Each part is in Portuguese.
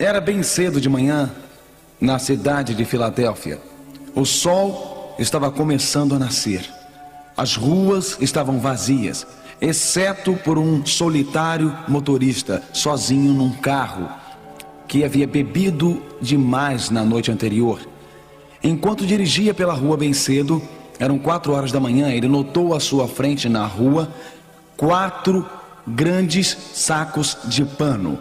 Era bem cedo de manhã, na cidade de Filadélfia. O sol estava começando a nascer. As ruas estavam vazias, exceto por um solitário motorista, sozinho num carro, que havia bebido demais na noite anterior. Enquanto dirigia pela rua bem cedo, eram 4 horas da manhã, ele notou à sua frente na rua 4 grandes sacos de pano.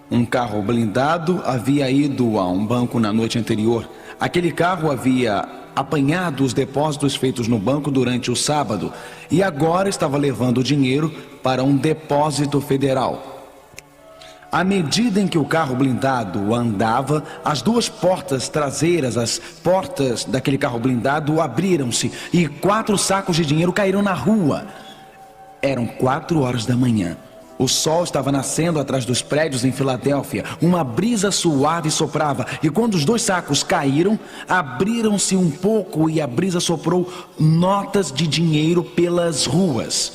Um carro blindado havia ido a um banco na noite anterior. Aquele carro havia apanhado os depósitos feitos no banco durante o sábado e agora estava levando o dinheiro para um depósito federal. À medida em que o carro blindado andava, as 2 portas traseiras, as portas daquele carro blindado, abriram-se e 4 sacos de dinheiro caíram na rua. Eram 4 horas da manhã. O sol estava nascendo atrás dos prédios em Filadélfia. Uma brisa suave soprava e quando os 2 sacos caíram, abriram-se um pouco e a brisa soprou notas de dinheiro pelas ruas.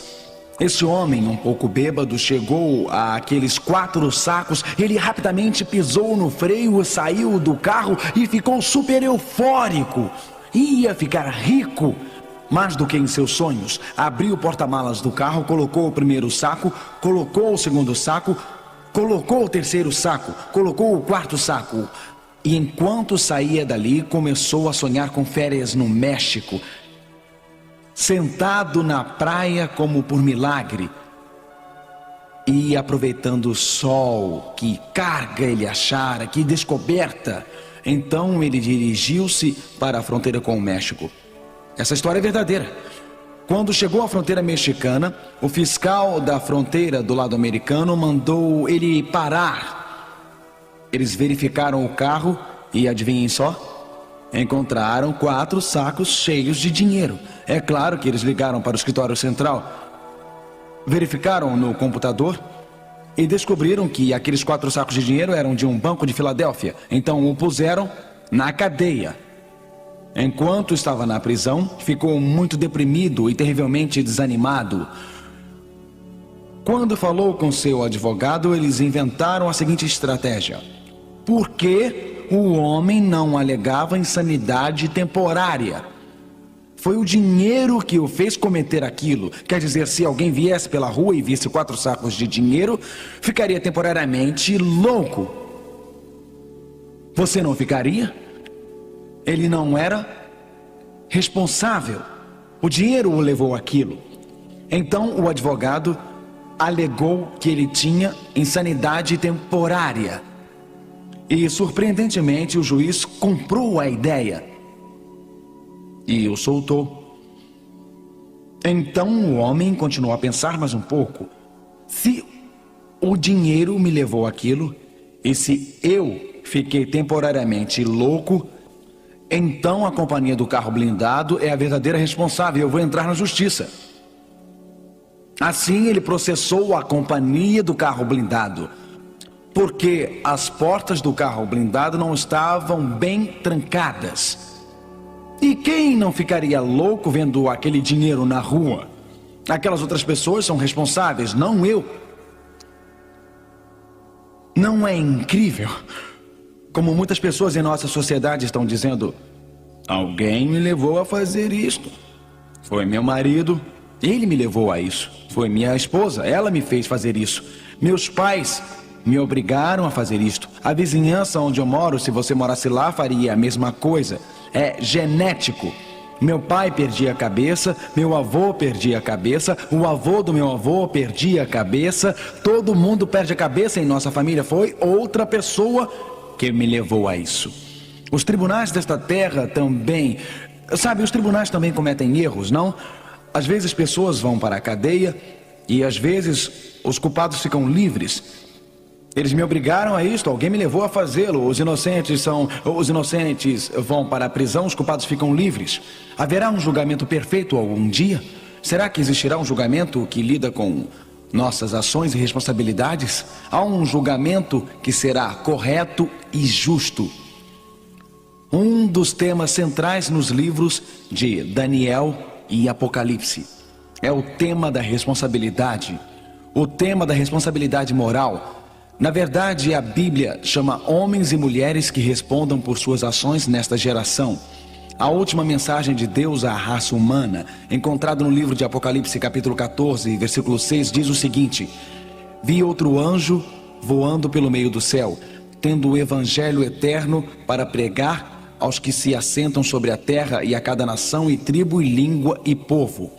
Esse homem, um pouco bêbado, chegou àqueles 4 sacos. Ele rapidamente pisou no freio, saiu do carro e ficou super eufórico. Ia ficar rico. Mais do que em seus sonhos, abriu o porta-malas do carro, colocou o primeiro saco, colocou o segundo saco, colocou o terceiro saco, colocou o 4º saco. E enquanto saía dali, começou a sonhar com férias no México, sentado na praia como por milagre, e aproveitando o sol, que carga ele achara, que descoberta. Então ele dirigiu-se para a fronteira com o México. Essa história é verdadeira. Quando chegou à fronteira mexicana, o fiscal da fronteira do lado americano mandou ele parar. Eles verificaram o carro e, adivinhem só, encontraram 4 sacos cheios de dinheiro. É claro que eles ligaram para o escritório central, verificaram no computador e descobriram que aqueles 4 sacos de dinheiro eram de um banco de Filadélfia. Então o puseram na cadeia. Enquanto estava na prisão, ficou muito deprimido e terrivelmente desanimado. Quando falou com seu advogado, eles inventaram a seguinte estratégia: por que o homem não alegava insanidade temporária? Foi o dinheiro que o fez cometer aquilo. Quer dizer, se alguém viesse pela rua e visse 4 sacos de dinheiro, ficaria temporariamente louco. Você não ficaria? Ele não era responsável. O dinheiro o levou àquilo. Então o advogado alegou que ele tinha insanidade temporária. E surpreendentemente o juiz comprou a ideia e o soltou. Então o homem continuou a pensar mais um pouco. Se o dinheiro me levou àquilo e se eu fiquei temporariamente louco, então a companhia do carro blindado é a verdadeira responsável. Eu vou entrar na justiça. Assim ele processou a companhia do carro blindado, porque as portas do carro blindado não estavam bem trancadas. E quem não ficaria louco vendo aquele dinheiro na rua? Aquelas outras pessoas são responsáveis, não eu. Não é incrível? Como muitas pessoas em nossa sociedade estão dizendo: alguém me levou a fazer isto. Foi meu marido, ele me levou a isso. Foi minha esposa, ela me fez fazer isso. Meus pais me obrigaram a fazer isto. A vizinhança onde eu moro, se você morasse lá, faria a mesma coisa. É genético. Meu pai perdia a cabeça, meu avô perdia a cabeça, o avô do meu avô perdia a cabeça. Todo mundo perde a cabeça em nossa família. Foi outra pessoa que me levou a isso. Os tribunais desta terra também, sabe, os tribunais também cometem erros, não? Às vezes pessoas vão para a cadeia e às vezes os culpados ficam livres. Eles me obrigaram a isto, alguém me levou a fazê-lo. Os inocentes vão para a prisão, os culpados ficam livres. Haverá um julgamento perfeito algum dia? Será que existirá um julgamento que lida com nossas ações e responsabilidades? Há um julgamento que será correto e justo. Um dos temas centrais nos livros de Daniel e Apocalipse é o tema da responsabilidade. O tema da responsabilidade moral. Na verdade, a Bíblia chama homens e mulheres que respondam por suas ações nesta geração. A última mensagem de Deus à raça humana, encontrada no livro de Apocalipse capítulo 14, versículo 6, diz o seguinte: vi outro anjo voando pelo meio do céu, tendo o evangelho eterno para pregar aos que se assentam sobre a terra e a cada nação e tribo e língua e povo.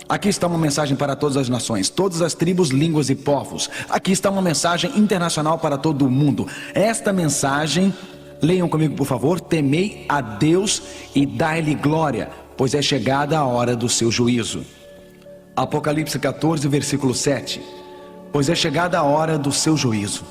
Aqui está uma mensagem para todas as nações, todas as tribos, línguas e povos. Aqui está uma mensagem internacional para todo o mundo. Esta mensagem, leiam comigo por favor: temei a Deus e dai-lhe glória, pois é chegada a hora do seu juízo. Apocalipse 14, versículo 7. Pois é chegada a hora do seu juízo.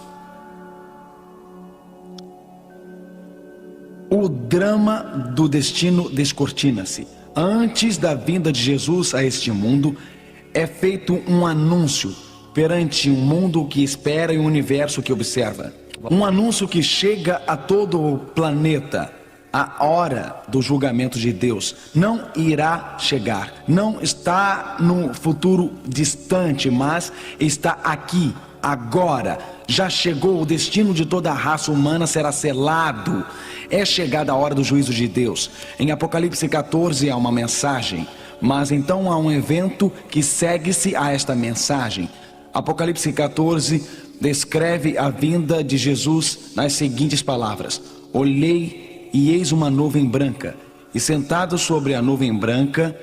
O drama do destino descortina-se. Antes da vinda de Jesus a este mundo, é feito um anúncio perante um mundo que espera e um universo que observa. Um anúncio que chega a todo o planeta. A hora do julgamento de Deus não irá chegar. Não está no futuro distante, mas está aqui, agora. Já chegou, o destino de toda a raça humana será selado. É chegada a hora do juízo de Deus. Em Apocalipse 14 há uma mensagem, mas então há um evento que segue-se a esta mensagem. Apocalipse 14 descreve a vinda de Jesus nas seguintes palavras: olhei e eis uma nuvem branca, e sentado sobre a nuvem branca,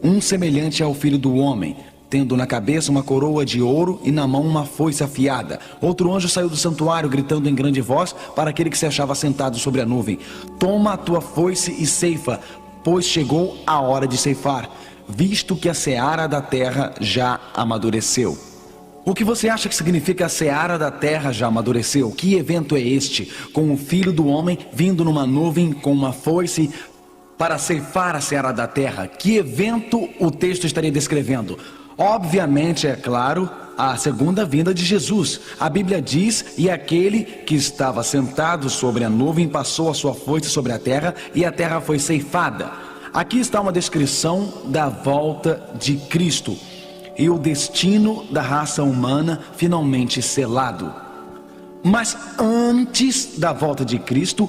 um semelhante ao Filho do Homem, tendo na cabeça uma coroa de ouro e na mão uma foice afiada. Outro anjo saiu do santuário, gritando em grande voz para aquele que se achava sentado sobre a nuvem: toma a tua foice e ceifa, pois chegou a hora de ceifar, visto que a seara da terra já amadureceu. O que você acha que significa a seara da terra já amadureceu? Que evento é este? Com o Filho do Homem vindo numa nuvem com uma foice para ceifar a seara da terra. Que evento o texto estaria descrevendo? Obviamente, é claro, a segunda vinda de Jesus. A Bíblia diz: e aquele que estava sentado sobre a nuvem passou a sua foice sobre a terra, e a terra foi ceifada. Aqui está uma descrição da volta de Cristo e o destino da raça humana finalmente selado. Mas antes da volta de Cristo,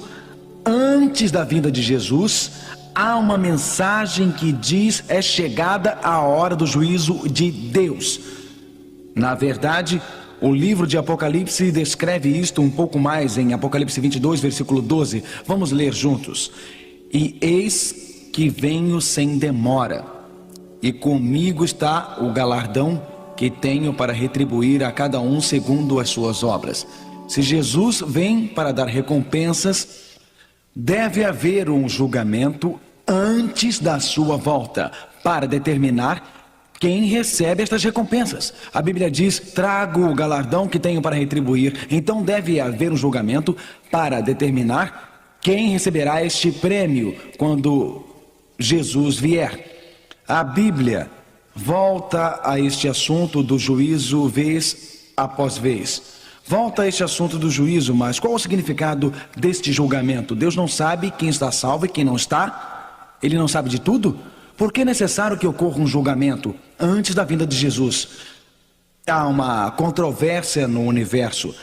antes da vinda de Jesus, há uma mensagem que diz: é chegada a hora do juízo de Deus. Na verdade, o livro de Apocalipse descreve isto um pouco mais em Apocalipse 22, versículo 12. Vamos ler juntos. E eis que venho sem demora, e comigo está o galardão que tenho para retribuir a cada um segundo as suas obras. Se Jesus vem para dar recompensas, deve haver um julgamento antes da sua volta, para determinar quem recebe estas recompensas. A Bíblia diz: trago o galardão que tenho para retribuir. Então deve haver um julgamento para determinar quem receberá este prêmio quando Jesus vier. A Bíblia volta a este assunto do juízo vez após vez. Volta a este assunto do juízo, mas qual o significado deste julgamento? Deus não sabe quem está salvo e quem não está? Ele não sabe de tudo? Por que é necessário que ocorra um julgamento antes da vinda de Jesus? Há uma controvérsia no universo.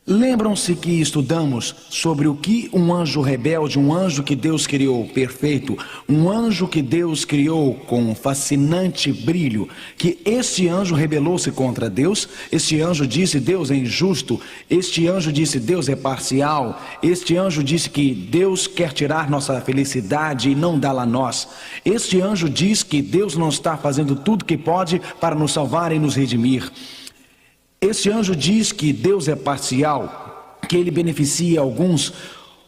Lembram-se que estudamos sobre o que um anjo rebelde, um anjo que Deus criou perfeito, um anjo que Deus criou com um fascinante brilho, que este anjo rebelou-se contra Deus. Este anjo disse: Deus é injusto. Este anjo disse: Deus é parcial. Este anjo disse que Deus quer tirar nossa felicidade e não dá-la a nós. Este anjo diz que Deus não está fazendo tudo que pode para nos salvar e nos redimir. Este anjo diz que Deus é parcial, que ele beneficia alguns.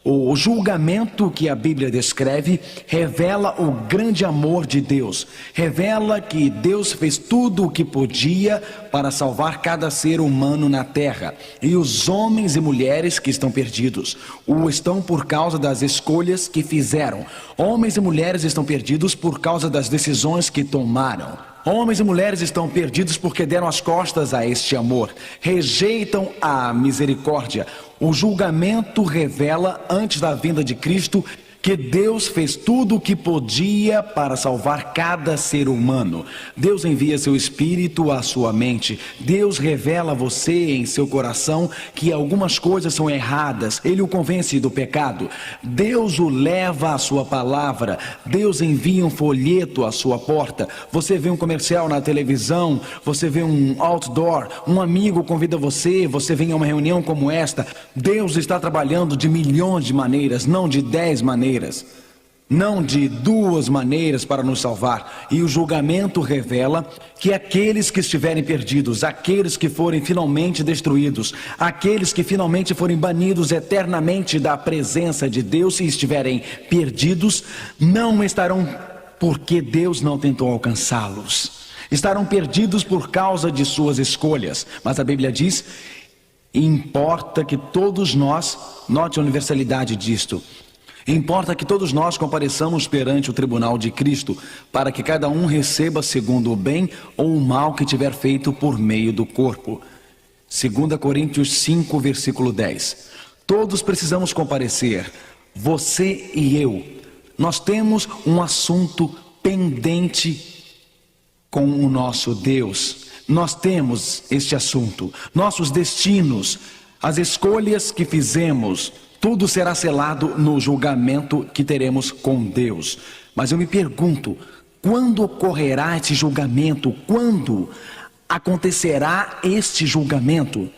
O julgamento que a Bíblia descreve revela o grande amor de Deus, revela que Deus fez tudo o que podia para salvar cada ser humano na terra, e os homens e mulheres que estão perdidos o estão por causa das escolhas que fizeram. Homens e mulheres estão perdidos por causa das decisões que tomaram. Homens e mulheres estão perdidos porque deram as costas a este amor, rejeitam a misericórdia. O julgamento revela, antes da vinda de Cristo, que Deus fez tudo o que podia para salvar cada ser humano. Deus envia seu Espírito à sua mente. Deus revela a você em seu coração que algumas coisas são erradas. Ele o convence do pecado. Deus o leva à sua palavra. Deus envia um folheto à sua porta. Você vê um comercial na televisão, você vê um outdoor, um amigo convida você, você vem a uma reunião como esta. Deus está trabalhando de milhões de maneiras, não de 10 maneiras. Não de 2 maneiras para nos salvar. E o julgamento revela que aqueles que estiverem perdidos, aqueles que forem finalmente destruídos, aqueles que finalmente forem banidos eternamente da presença de Deus, se estiverem perdidos, não estarão porque Deus não tentou alcançá-los. Estarão perdidos por causa de suas escolhas. Mas a Bíblia diz: importa que todos nós, note a universalidade disto, importa que todos nós compareçamos perante o tribunal de Cristo, para que cada um receba segundo o bem ou o mal que tiver feito por meio do corpo. 2 Coríntios 5, versículo 10. Todos precisamos comparecer, você e eu. Nós temos um assunto pendente com o nosso Deus. Nós temos este assunto, nossos destinos, as escolhas que fizemos, tudo será selado no julgamento que teremos com Deus. Mas eu me pergunto, quando ocorrerá esse julgamento? Quando acontecerá este julgamento?